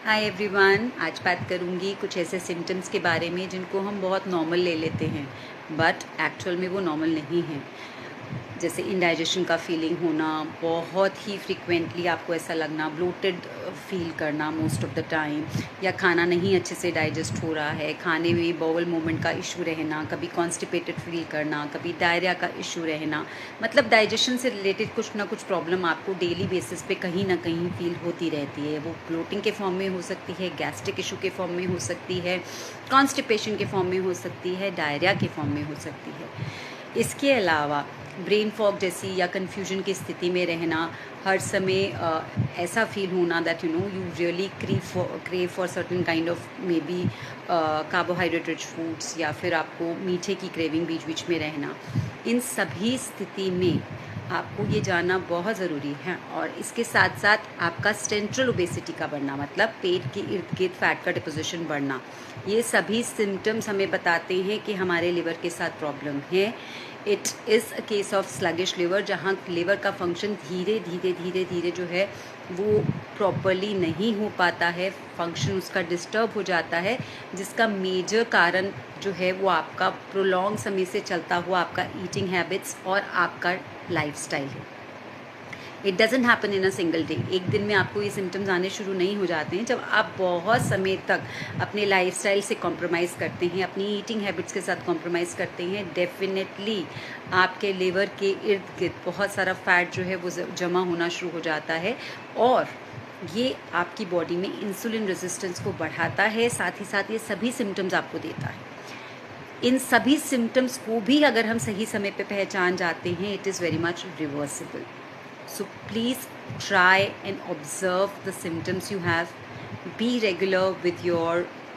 Hi everyone, आज बात करूँगी कुछ ऐसे सिम्टम्स के बारे में जिनको हम बहुत नॉर्मल ले लेते हैं, बट एक्चुअल में वो नॉर्मल नहीं हैं। जैसे इंडाइजेशन का फीलिंग होना, बहुत ही फ्रीक्वेंटली आपको ऐसा लगना, ब्लोटेड फील करना मोस्ट ऑफ द टाइम, या खाना नहीं अच्छे से डाइजेस्ट हो रहा है, खाने में बाउल मूवमेंट का इशू रहना, कभी कॉन्स्टिपेटेड फील करना, कभी डायरिया का इशू रहना। मतलब डाइजेशन से रिलेटेड कुछ ना कुछ प्रॉब्लम आपको डेली बेसिस पे कहीं ना कहीं फील होती रहती है। वो ब्लोटिंग के फॉर्म में हो सकती है, गैस्ट्रिक इशू के फॉर्म में हो सकती है, कॉन्स्टिपेशन के फॉर्म में हो सकती है, डायरिया के फॉर्म में हो सकती है। इसके अलावा ब्रेन फॉग जैसी या कन्फ्यूजन की स्थिति में रहना, हर समय ऐसा फील होना that you really crave for certain kind of may be carbohydrate rich foods, या फिर आपको मीठे की क्रेविंग बीच बीच में रहना। इन सभी स्थिति में आपको ये जानना बहुत ज़रूरी है। और इसके साथ साथ आपका सेंट्रल ओबेसिटी का बढ़ना, मतलब पेट के इर्द गिर्द फैट का डिपोजिशन बढ़ना, ये सभी सिम्टम्स हमें बताते हैं कि हमारे लिवर के साथ प्रॉब्लम है। It is a case of sluggish liver, जहाँ लिवर का फंक्शन धीरे धीरे जो है वो प्रॉपरली नहीं हो पाता है, फंक्शन उसका डिस्टर्ब हो जाता है, जिसका मेजर कारण जो है वो आपका प्रोलॉन्ग समय से चलता हुआ आपका ईटिंग हैबिट्स और आपका लाइफस्टाइल है। It doesn't happen in a single day. एक दिन में आपको ये सिम्टम्स आने शुरू नहीं हो जाते हैं। जब आप बहुत समय तक अपने लाइफस्टाइल से कॉम्प्रोमाइज़ करते हैं, अपनी ईटिंग हैबिट्स के साथ कॉम्प्रोमाइज़ करते हैं, डेफिनेटली आपके लिवर के इर्द गिर्द बहुत सारा फैट जो है वो जमा होना शुरू हो जाता है, और ये आपकी बॉडी में इंसुलिन रेजिस्टेंस को बढ़ाता है। साथ ही साथ ये सभी सिम्टम्स आपको देता है। इन सभी सिम्टम्स को भी अगर हम सही समय पे पहचान जाते हैं, it is very much reversible. So please try and observe the symptoms you have. Be regular with your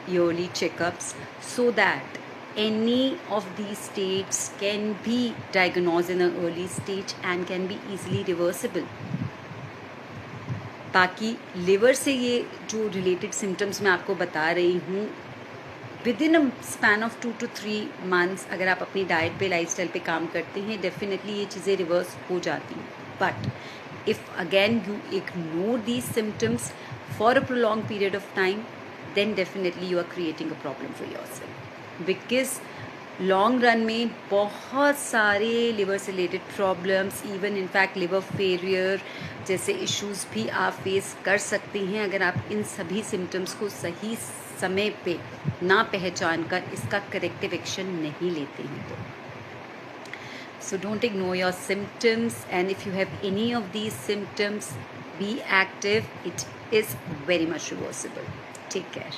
yearly checkups so that any of these states can be diagnosed in an early stage and can be easily reversible. बाकी liver से ये जो related symptoms मैं आपको बता रही हूँ, with in a span of 2 to 3 months अगर आप अपनी डाइट पे, लाइफस्टाइल पे काम करते हैं, डेफिनेटली ये चीज़ें रिवर्स हो जाती हैं। But if again you ignore these symptoms for a prolonged period of time, then definitely you are creating a problem for yourself, because long run में बहुत सारे लिवर से related problems, even in fact liver failure जैसे issues भी आप face कर सकते हैं अगर आप इन सभी सिम्टम्स को सही समय पे ना पहचान कर इसका करेक्टिव एक्शन नहीं लेते हैं तो. So don't ignore your symptoms, and if you have any of these symptoms, be active. It is very much reversible. Take care.